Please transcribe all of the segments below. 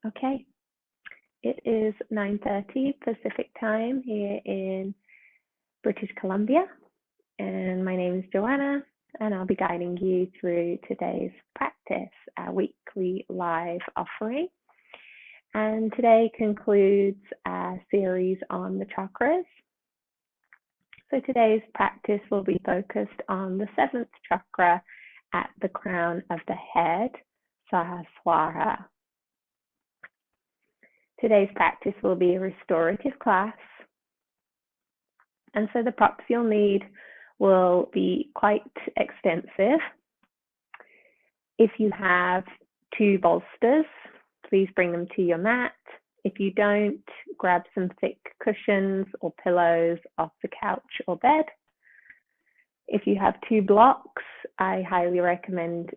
Okay, it is 9:30 Pacific time here in British Columbia, and my name is Joanna, and I'll be guiding you through today's practice, our weekly live offering. And today concludes a series on the chakras. So today's practice will be focused on the 7th chakra at the crown of the head, Sahasrara. Today's practice will be a restorative class, and so the props you'll need will be quite extensive. If you have 2 bolsters, please bring them to your mat. If you don't, grab some thick cushions or pillows off the couch or bed. If you have 2 blocks, I highly recommend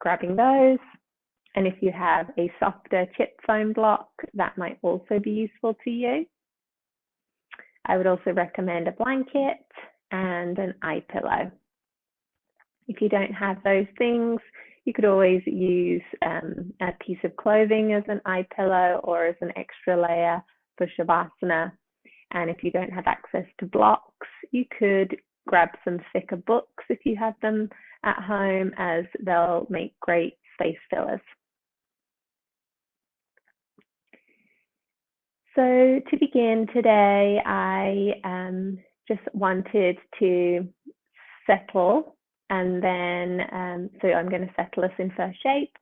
grabbing those. And if you have a softer chip foam block, that might also be useful to you. I would also recommend a blanket and an eye pillow. If you don't have those things, you could always use a piece of clothing as an eye pillow or as an extra layer for Shavasana. And if you don't have access to blocks, you could grab some thicker books if you have them at home, as they'll make great space fillers. So to begin today, I just wanted to settle, and then, so I'm going to settle us in first shape,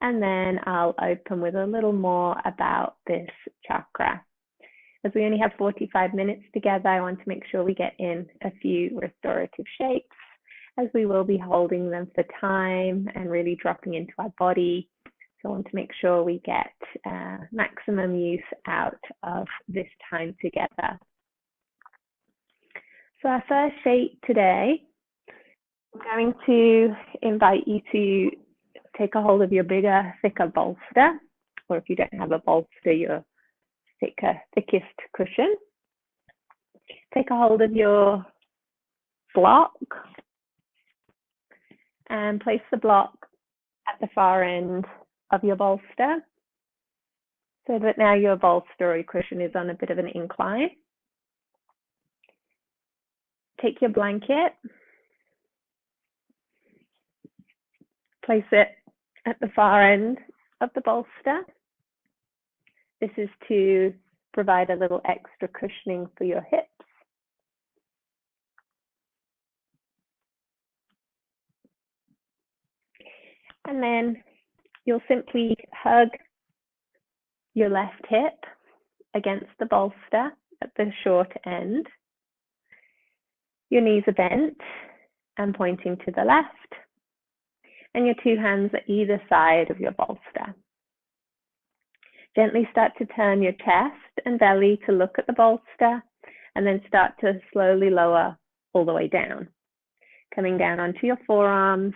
and then I'll open with a little more about this chakra. As we only have 45 minutes together, I want to make sure we get in a few restorative shapes, as we will be holding them for time and really dropping into our body. So I want to make sure we get maximum use out of this time together. So our first shape today, I'm going to invite you to take a hold of your bigger, thicker bolster, or if you don't have a bolster, your thickest cushion. Take a hold of your block and place the block at the far end of your bolster, so that now your bolster or your cushion is on a bit of an incline. Take your blanket, place it at the far end of the bolster. This is to provide a little extra cushioning for your hips. And then you'll simply hug your left hip against the bolster at the short end. Your knees are bent and pointing to the left, and your 2 hands at either side of your bolster. Gently start to turn your chest and belly to look at the bolster, and then start to slowly lower all the way down, coming down onto your forearms,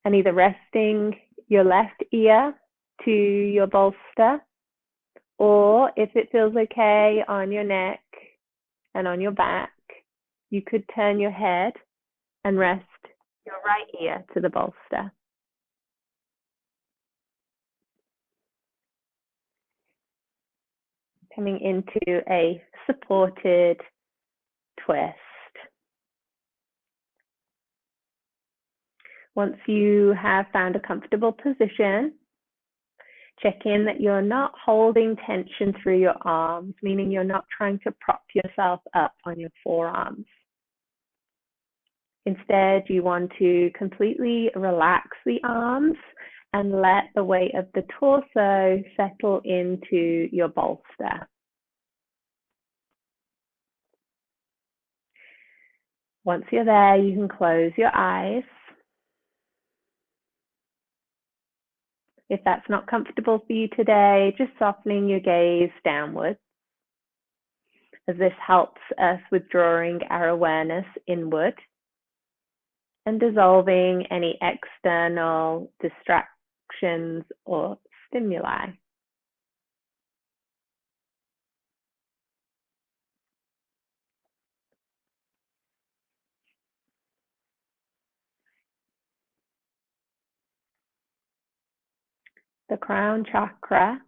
and either resting your left ear to your bolster, or if it feels okay on your neck and on your back, you could turn your head and rest your right ear to the bolster. Coming into a supported twist. Once you have found a comfortable position, check in that you're not holding tension through your arms, meaning you're not trying to prop yourself up on your forearms. Instead, you want to completely relax the arms and let the weight of the torso settle into your bolster. Once you're there, you can close your eyes. If that's not comfortable for you today, just softening your gaze downwards, as this helps us with drawing our awareness inward and dissolving any external distractions or stimuli. The crown chakra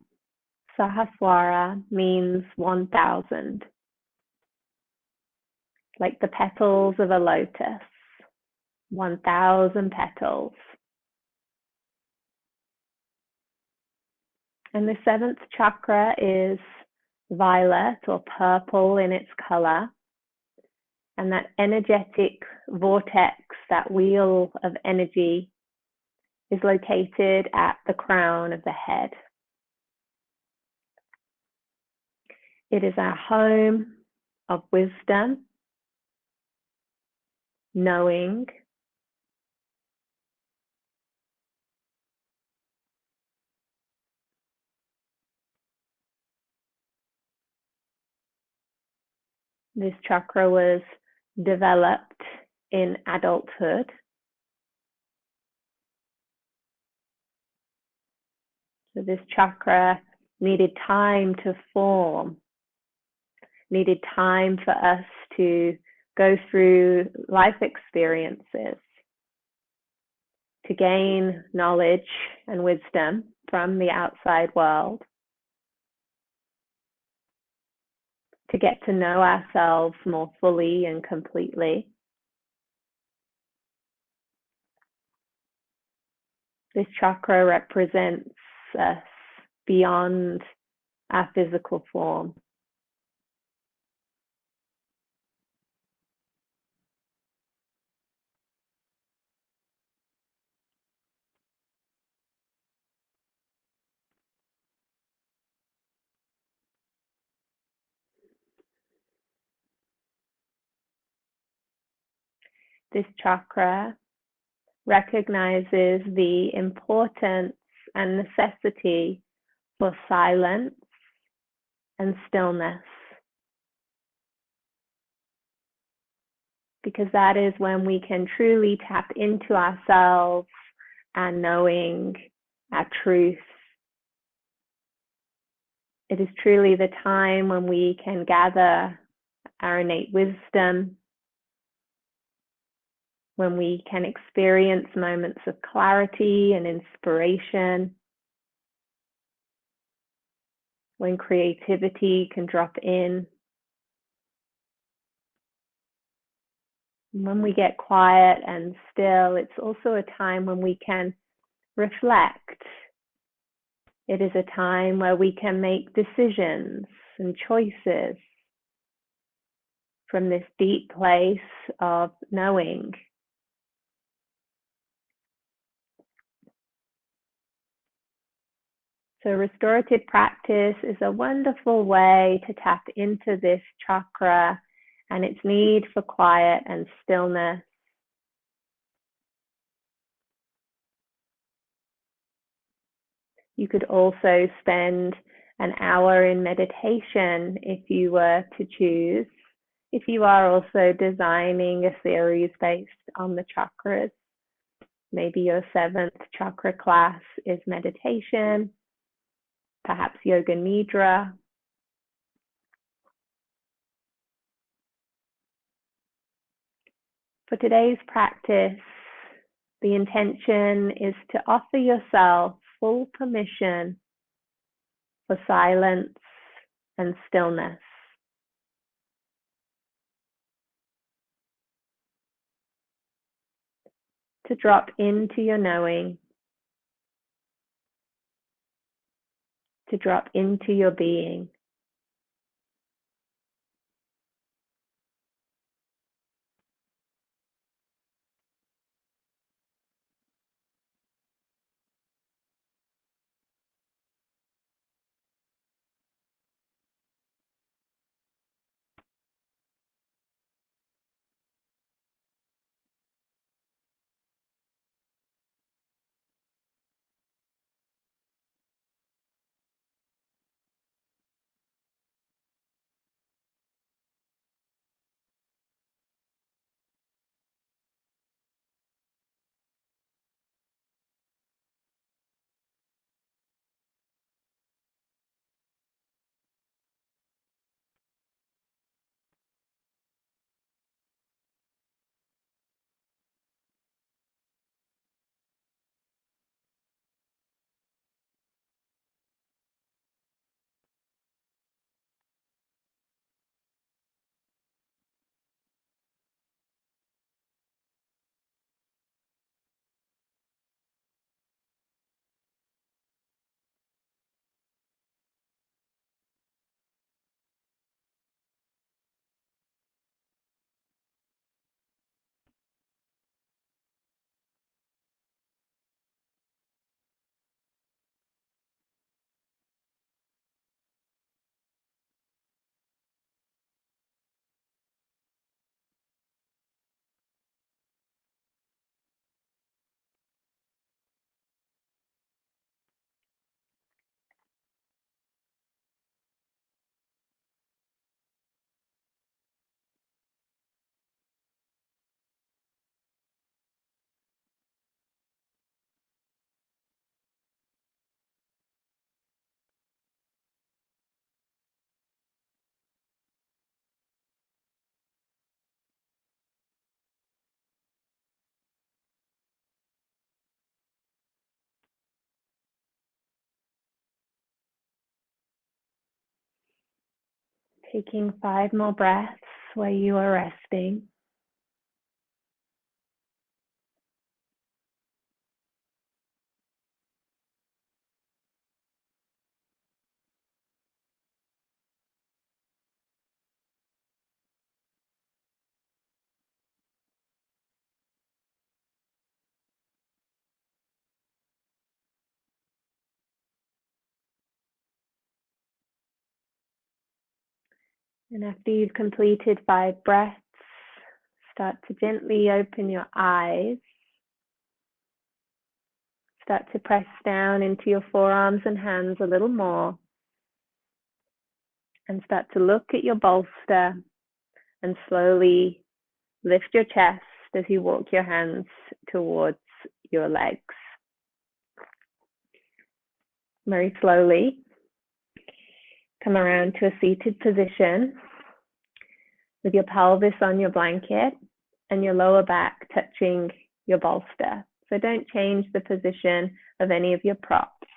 Sahaswara means 1,000, like the petals of a lotus, 1,000 petals. And the seventh chakra is violet or purple in its color. And that energetic vortex, that wheel of energy, is located at the crown of the head. It is our home of wisdom, knowing, this chakra was developed in adulthood. So this chakra needed time to form, needed time for us to go through life experiences, to gain knowledge and wisdom from the outside world, to get to know ourselves more fully and completely. This chakra represents us beyond our physical form. This chakra recognizes the importance and necessity for silence and stillness, because that is when we can truly tap into ourselves, our knowing, our truth. It is truly the time when we can gather our innate wisdom, when we can experience moments of clarity and inspiration, when creativity can drop in. When we get quiet and still, it's also a time when we can reflect. It is a time where we can make decisions and choices from this deep place of knowing. So restorative practice is a wonderful way to tap into this chakra and its need for quiet and stillness. You could also spend an hour in meditation if you were to choose, if you are also designing a series based on the chakras. Maybe your seventh chakra class is meditation, perhaps yoga nidra. For today's practice, the intention is to offer yourself full permission for silence and stillness. To drop into your knowing, to drop into your being. Taking 5 more breaths where you are resting. And after you've completed 5 breaths, start to gently open your eyes. Start to press down into your forearms and hands a little more. And start to look at your bolster and slowly lift your chest as you walk your hands towards your legs. Very slowly, come around to a seated position with your pelvis on your blanket and your lower back touching your bolster. So don't change the position of any of your props,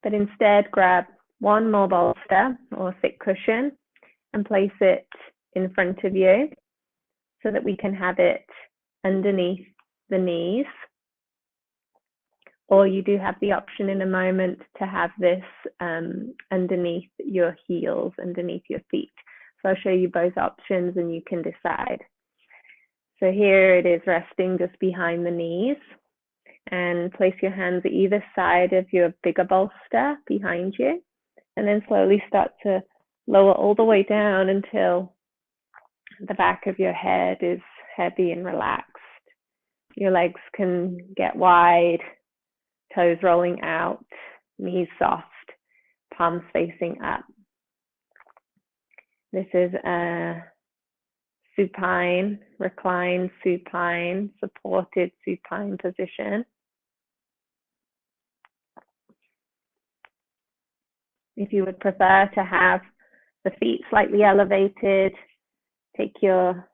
but instead grab one more bolster or thick cushion and place it in front of you so that we can have it underneath the knees. Or you do have the option in a moment to have this underneath your heels, underneath your feet. So I'll show you both options and you can decide. So here it is resting just behind the knees, and place your hands at either side of your bigger bolster behind you, and then slowly start to lower all the way down until the back of your head is heavy and relaxed. Your legs can get wide, toes rolling out, knees soft, palms facing up. This is a supine, reclined supine, supported supine position. If you would prefer to have the feet slightly elevated, take your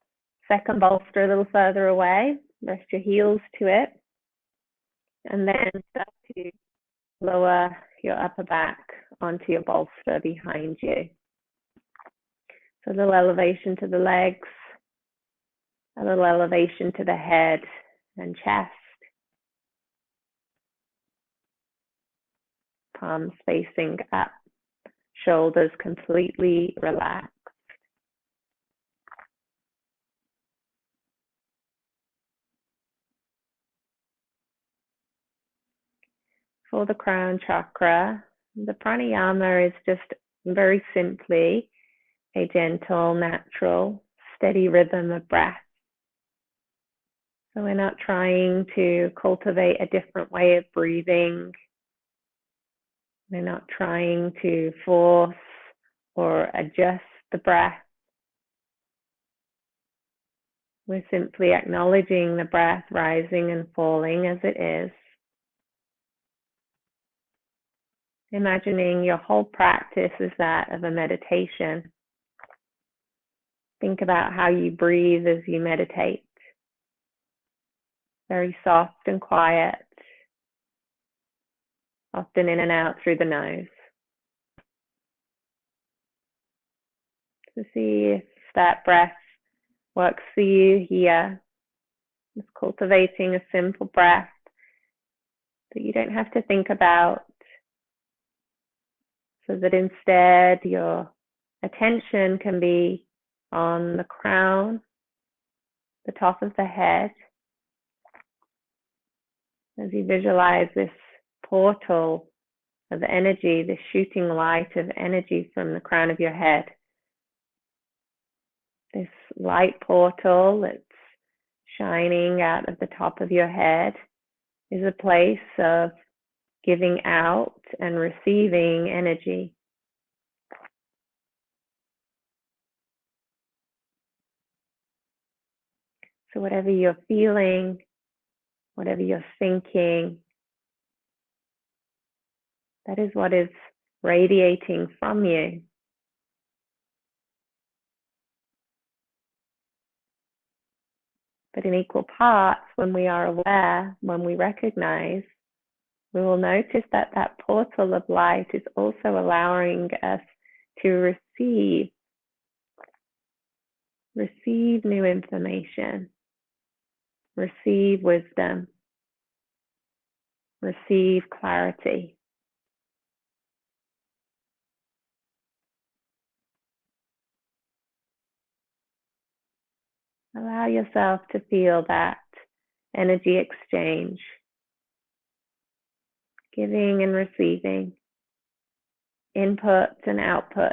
second bolster a little further away, rest your heels to it, and then start to lower your upper back onto your bolster behind you. So a little elevation to the legs, a little elevation to the head and chest, palms facing up, shoulders completely relaxed. For the crown chakra, the pranayama is just very simply a gentle, natural, steady rhythm of breath. So we're not trying to cultivate a different way of breathing. We're not trying to force or adjust the breath. We're simply acknowledging the breath rising and falling as it is. Imagining your whole practice is that of a meditation. Think about how you breathe as you meditate. Very soft and quiet, often in and out through the nose. To see if that breath works for you here. Just cultivating a simple breath that you don't have to think about, so that instead your attention can be on the crown, the top of the head, as you visualize this portal of energy, this shooting light of energy from the crown of your head. This light portal that's shining out of the top of your head is a place of giving out and receiving energy. So whatever you're feeling, whatever you're thinking, that is what is radiating from you. But in equal parts, when we are aware, when we recognize, we will notice that that portal of light is also allowing us to receive Receive new information. Receive wisdom. Receive clarity. Allow yourself to feel that energy exchange, giving and receiving, input and output.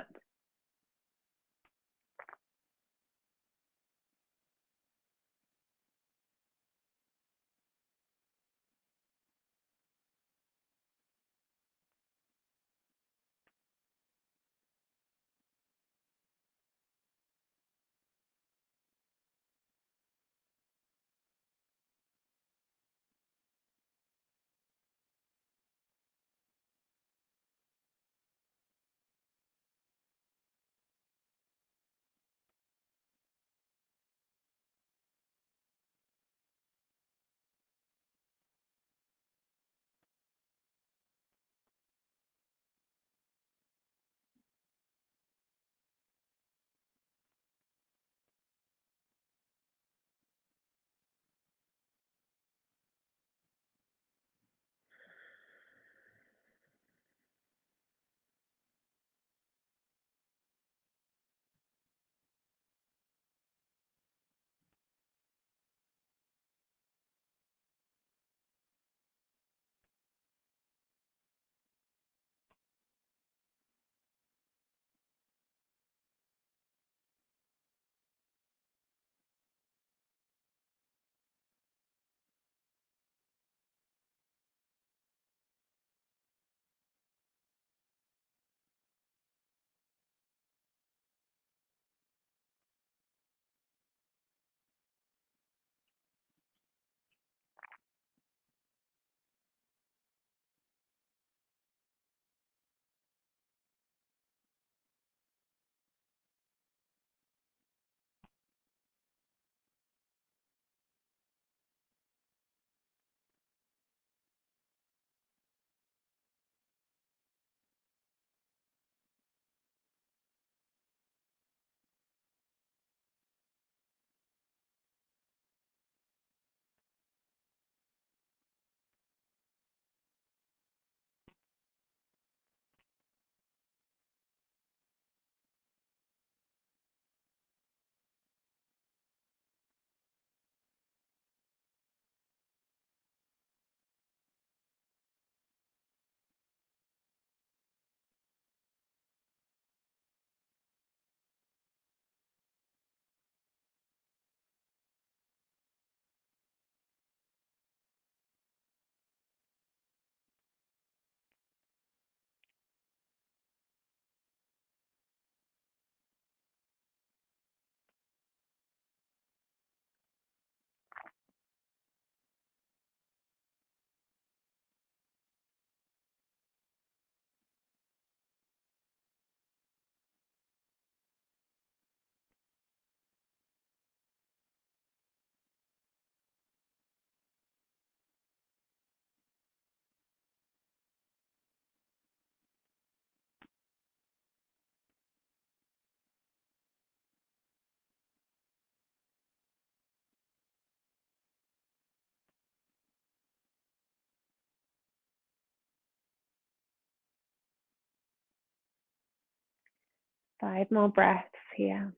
Five more breaths here.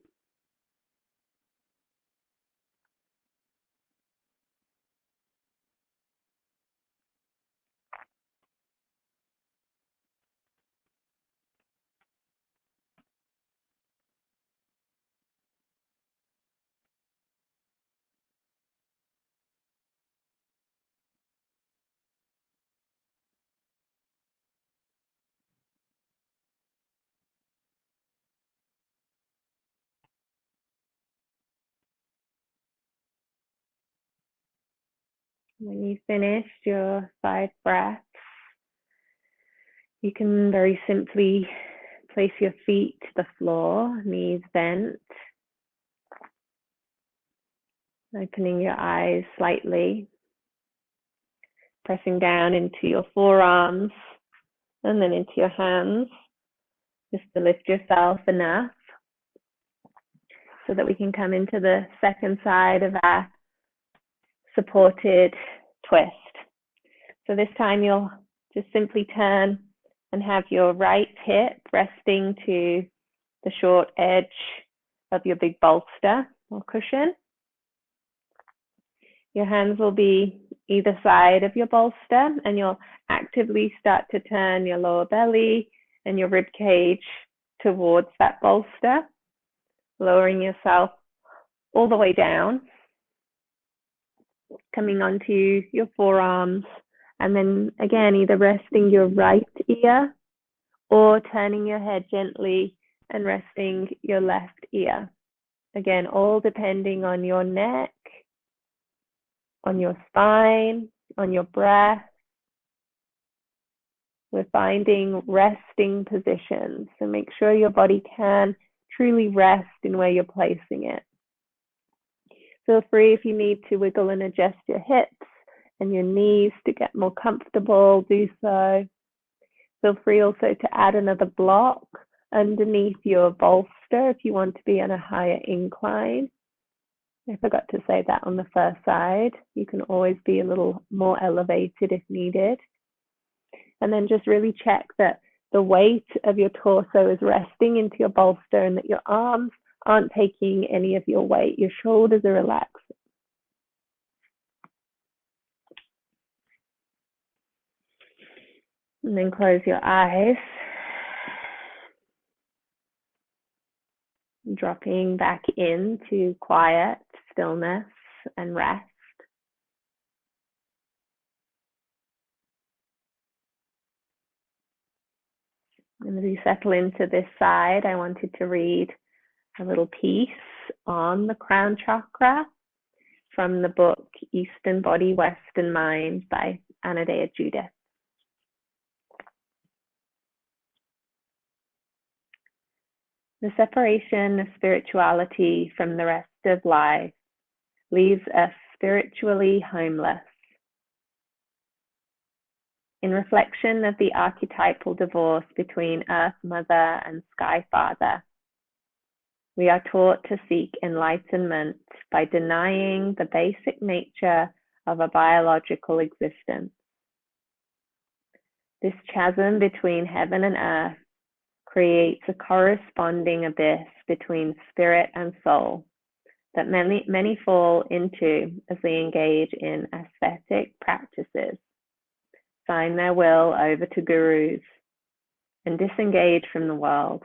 When you've finished your 5 breaths, you can very simply place your feet to the floor, knees bent, opening your eyes slightly, pressing down into your forearms and then into your hands, just to lift yourself enough. so that we can come into the second side of our supported twist. So this time you'll just simply turn and have your right hip resting to the short edge of your big bolster or cushion. Your hands will be either side of your bolster, and you'll actively start to turn your lower belly and your rib cage towards that bolster, lowering yourself all the way down, coming onto your forearms, and then again, either resting your right ear or turning your head gently and resting your left ear. Again, all depending on your neck, on your spine, on your breath. We're finding resting positions, so make sure your body can truly rest in where you're placing it. Feel free, if you need to, wiggle and adjust your hips and your knees to get more comfortable, do so. Feel free also to add another block underneath your bolster if you want to be on a higher incline. I forgot to say that on the first side. You can always be a little more elevated if needed. And then just really check that the weight of your torso is resting into your bolster and that your arms aren't taking any of your weight. Your shoulders are relaxed. And then close your eyes. Dropping back into quiet, stillness, and rest. And as you settle into this side, I wanted to read a little piece on the crown chakra from the book Eastern Body, Western Mind by Anodea Judith. The separation of spirituality from the rest of life leaves us spiritually homeless. In reflection of the archetypal divorce between Earth Mother and Sky Father, we are taught to seek enlightenment by denying the basic nature of a biological existence. This chasm between heaven and earth creates a corresponding abyss between spirit and soul that many fall into as they engage in aesthetic practices, sign their will over to gurus, and disengage from the world.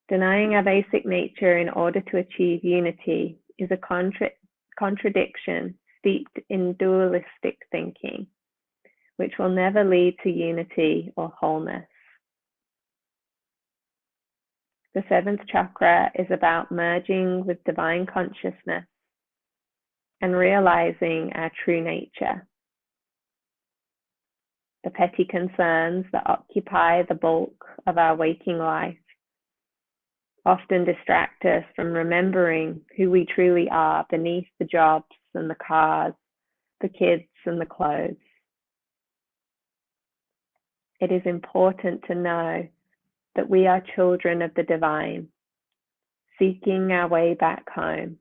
Denying our basic nature in order to achieve unity is a contradiction steeped in dualistic thinking, which will never lead to unity or wholeness. The seventh chakra is about merging with divine consciousness and realizing our true nature. The petty concerns that occupy the bulk of our waking life often distract us from remembering who we truly are beneath the jobs and the cars, the kids and the clothes. It is important to know that we are children of the divine, seeking our way back home.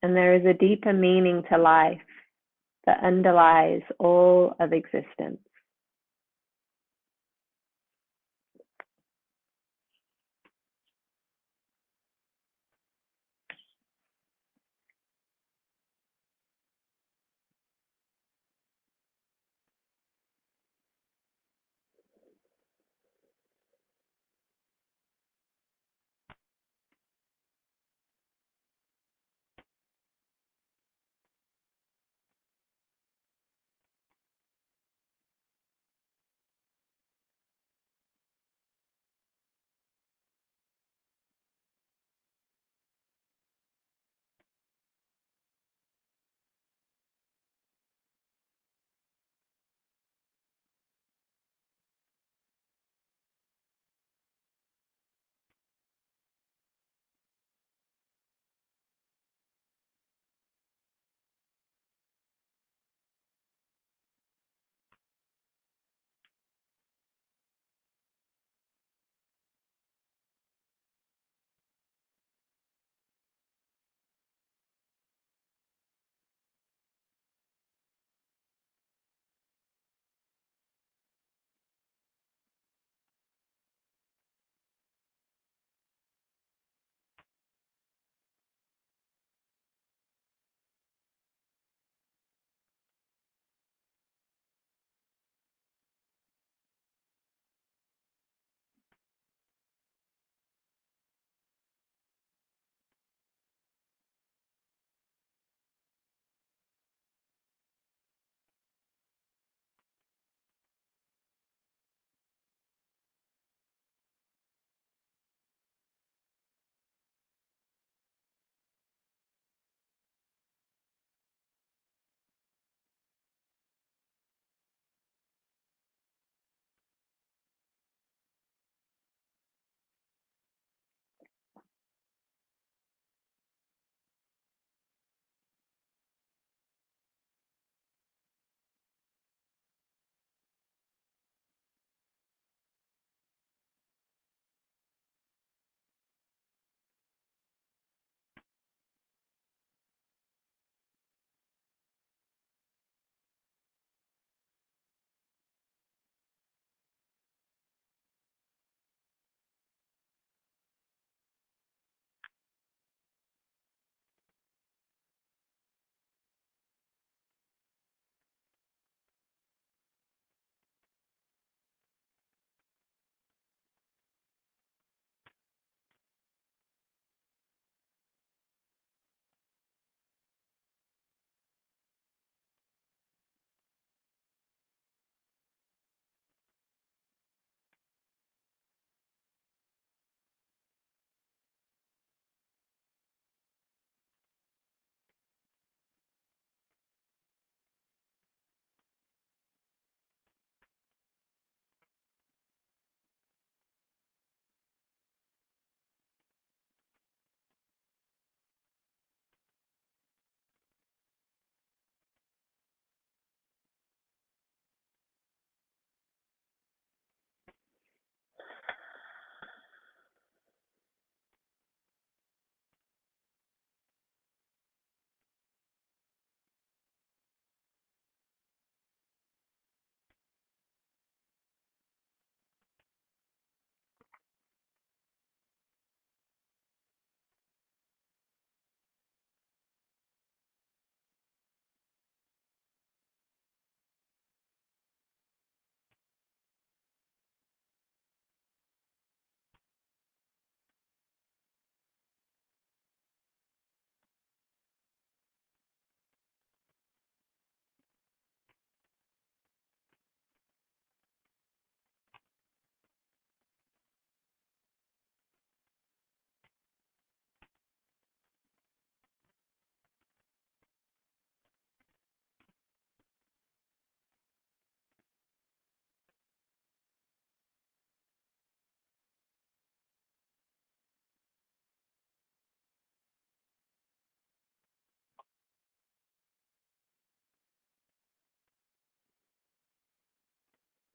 And there is a deeper meaning to life that underlies all of existence.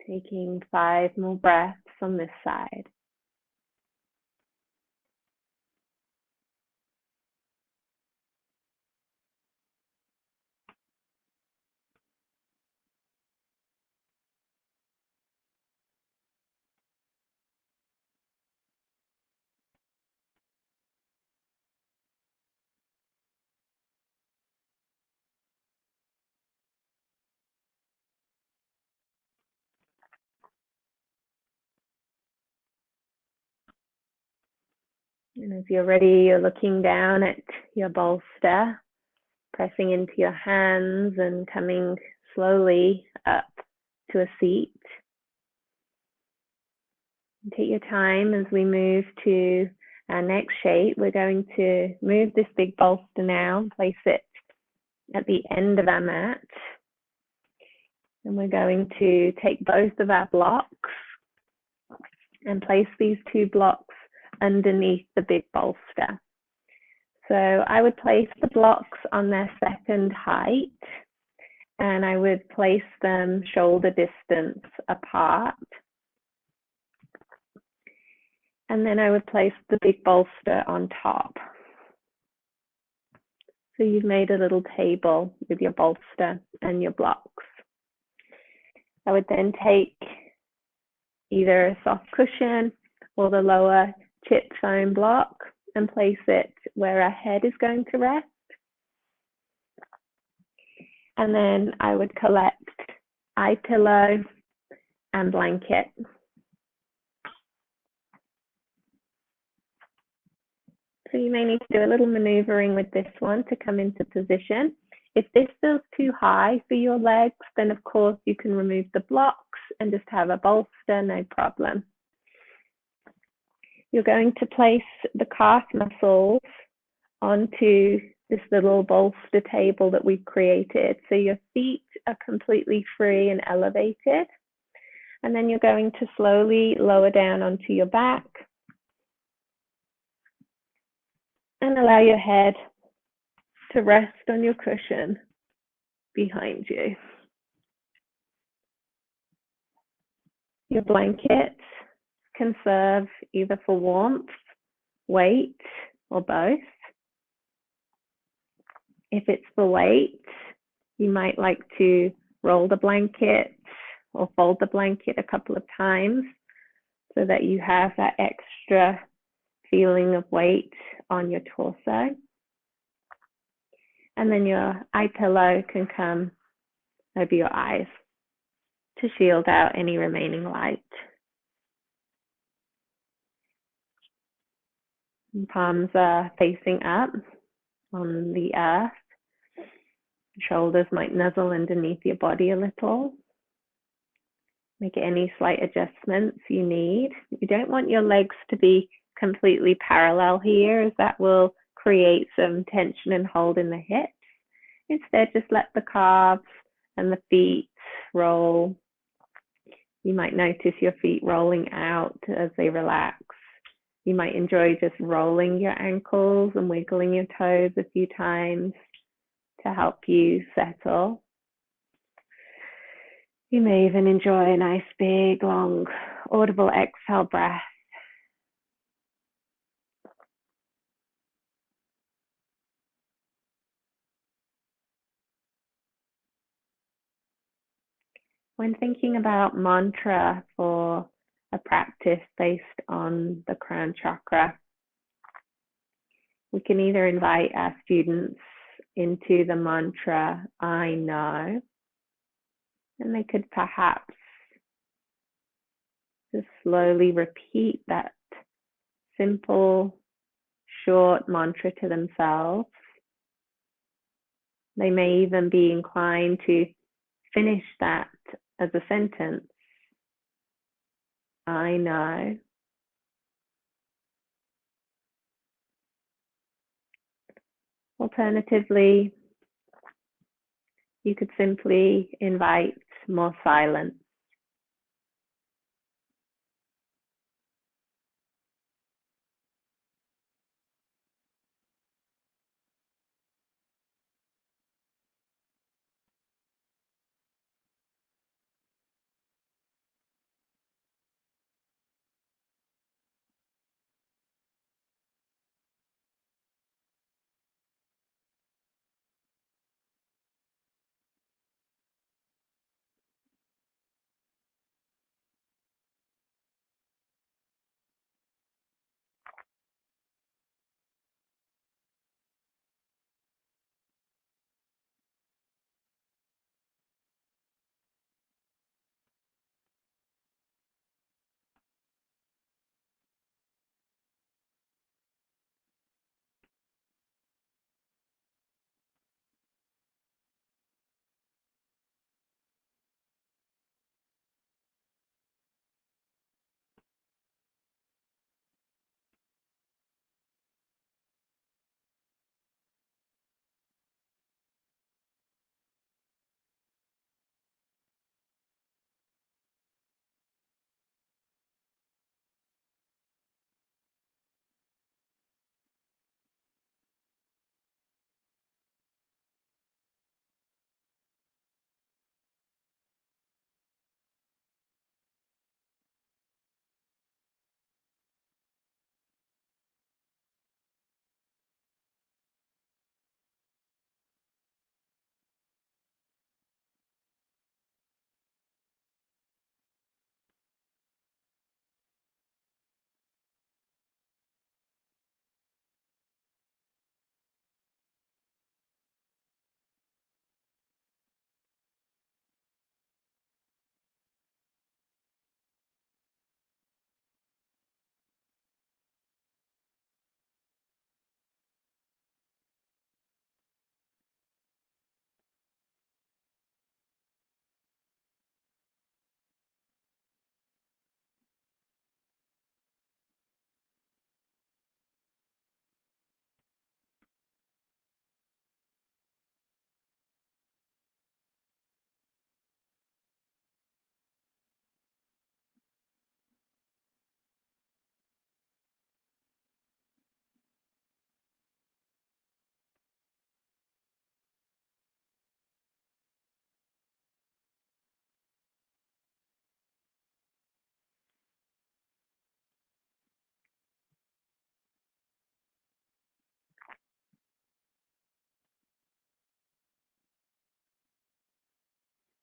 Taking 5 more breaths on this side. And as you're ready, you're looking down at your bolster, pressing into your hands and coming slowly up to a seat. Take your time as we move to our next shape. We're going to move this big bolster now, place it at the end of our mat. And we're going to take both of our blocks and place these 2 blocks underneath the big bolster. So I would place the blocks on their second height, and I would place them shoulder distance apart. And then I would place the big bolster on top. So you've made a little table with your bolster and your blocks. I would then take either a soft cushion or the lower chip foam block and place it where our head is going to rest. And then I would collect eye pillow and blanket. So you may need to do a little maneuvering with this one to come into position. If this feels too high for your legs, then of course you can remove the blocks and just have a bolster, no problem. You're going to place the calf muscles onto this little bolster table that we've created. So your feet are completely free and elevated. And then you're going to slowly lower down onto your back and allow your head to rest on your cushion behind you. Your blanket can serve either for warmth, weight, or both. If it's for weight, you might like to roll the blanket or fold the blanket a couple of times so that you have that extra feeling of weight on your torso. And then your eye pillow can come over your eyes to shield out any remaining light. And palms are facing up on the earth. Shoulders might nuzzle underneath your body a little. Make any slight adjustments you need. You don't want your legs to be completely parallel here, as that will create some tension and hold in the hips. Instead, just let the calves and the feet roll. You might notice your feet rolling out as they relax. You might enjoy just rolling your ankles and wiggling your toes a few times to help you settle. You may even enjoy a nice big, long, audible exhale breath. When thinking about mantra for a practice based on the crown chakra, we can either invite our students into the mantra, I know, and they could perhaps just slowly repeat that simple, short mantra to themselves. They may even be inclined to finish that as a sentence. I know. Alternatively, you could simply invite more silence.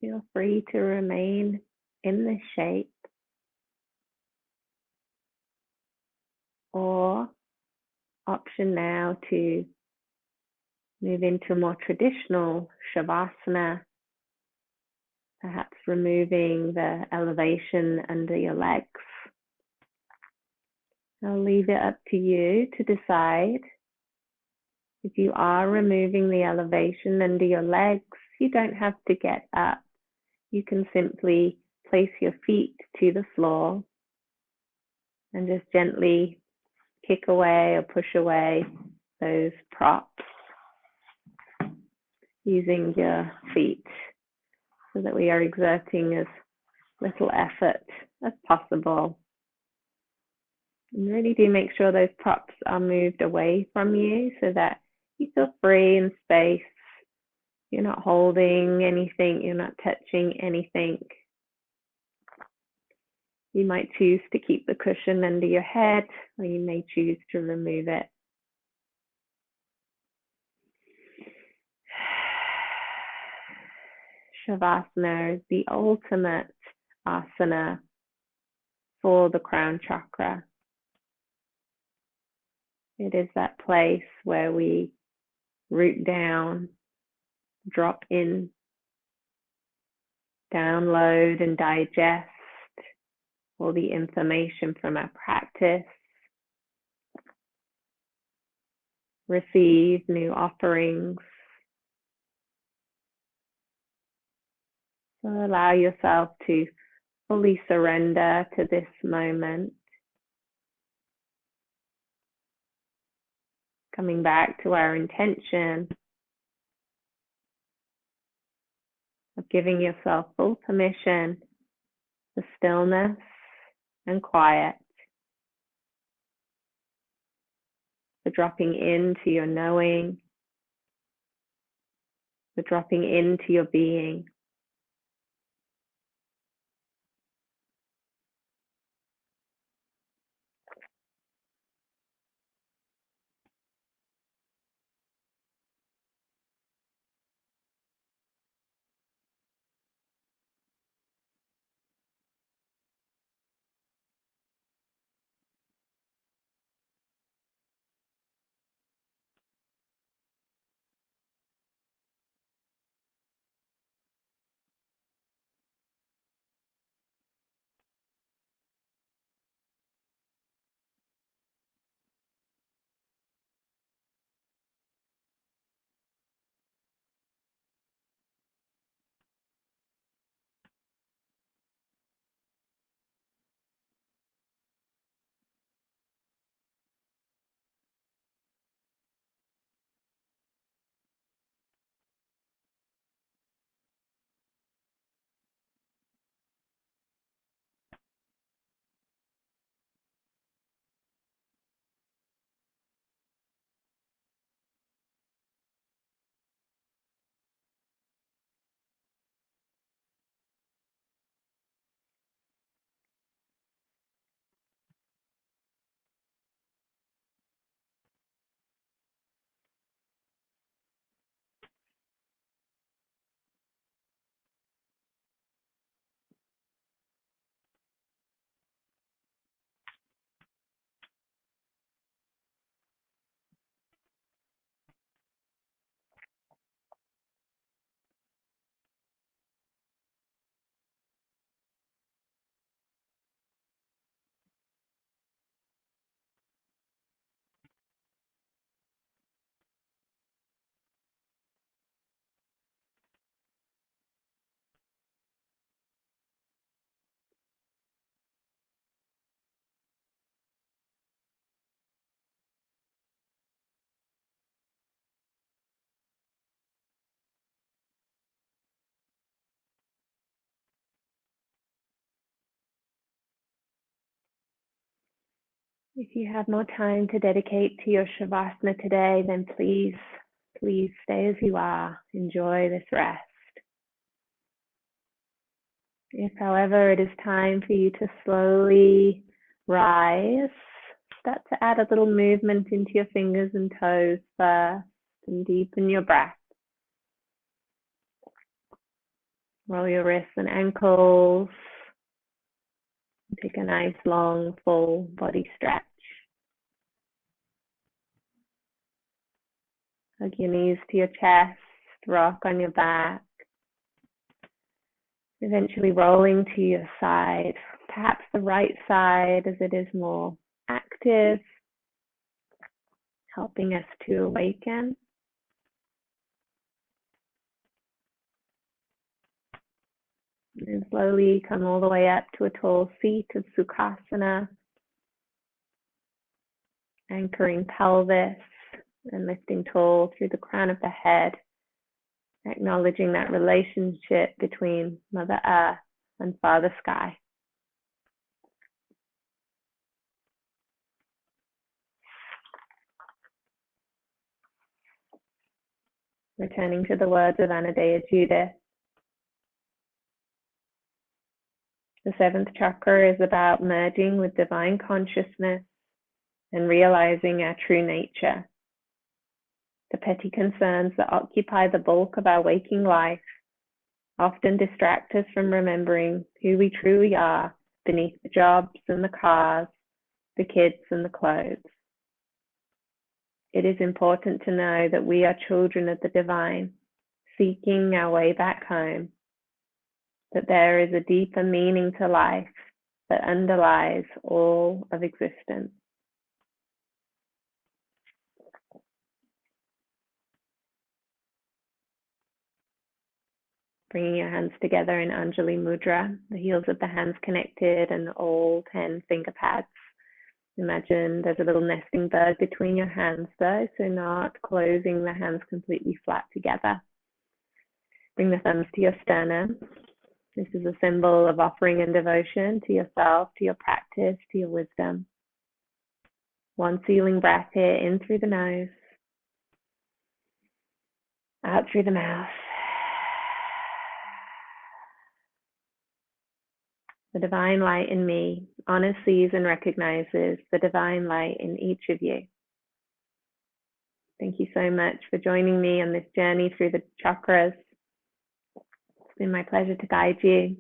Feel free to remain in this shape, or option now to move into a more traditional Shavasana, perhaps removing the elevation under your legs. I'll leave it up to you to decide. If you are removing the elevation under your legs, you don't have to get up. You can simply place your feet to the floor and just gently kick away or push away those props using your feet, so that we are exerting as little effort as possible. And really do make sure those props are moved away from you so that you feel free in space. You're not holding anything, you're not touching anything. You might choose to keep the cushion under your head, or you may choose to remove it. Shavasana is the ultimate asana for the crown chakra. It is that place where we root down, drop in, download and digest all the information from our practice, receive new offerings. So allow yourself to fully surrender to this moment. Coming back to our intention of giving yourself full permission for stillness and quiet, for dropping into your knowing, for dropping into your being. If you have more time to dedicate to your Shavasana today, then please stay as you are. Enjoy this rest. If, however, it is time for you to slowly rise, start to add a little movement into your fingers and toes first, and deepen your breath. Roll your wrists and ankles. Take a nice long full body stretch. Hug your knees to your chest, rock on your back. Eventually rolling to your side, perhaps the right side as it is more active, helping us to awaken. And slowly come all the way up to a tall seat of Sukhasana, anchoring pelvis and lifting tall through the crown of the head, acknowledging that relationship between Mother Earth and Father Sky. Returning to the words of Anadeya Judith. The seventh chakra is about merging with divine consciousness and realizing our true nature. The petty concerns that occupy the bulk of our waking life often distract us from remembering who we truly are beneath the jobs and the cars, the kids and the clothes. It is important to know that we are children of the divine, seeking our way back home, that there is a deeper meaning to life that underlies all of existence. Bringing your hands together in Anjali Mudra, the heels of the hands connected and all 10 finger pads. Imagine there's a little nesting bird between your hands though, so not closing the hands completely flat together. Bring the thumbs to your sternum. This is a symbol of offering and devotion to yourself, to your practice, to your wisdom. One sealing breath here, in through the nose, out through the mouth. The divine light in me honors, sees, and recognizes the divine light in each of you. Thank you so much for joining me on this journey through the chakras. It's been my pleasure to guide you.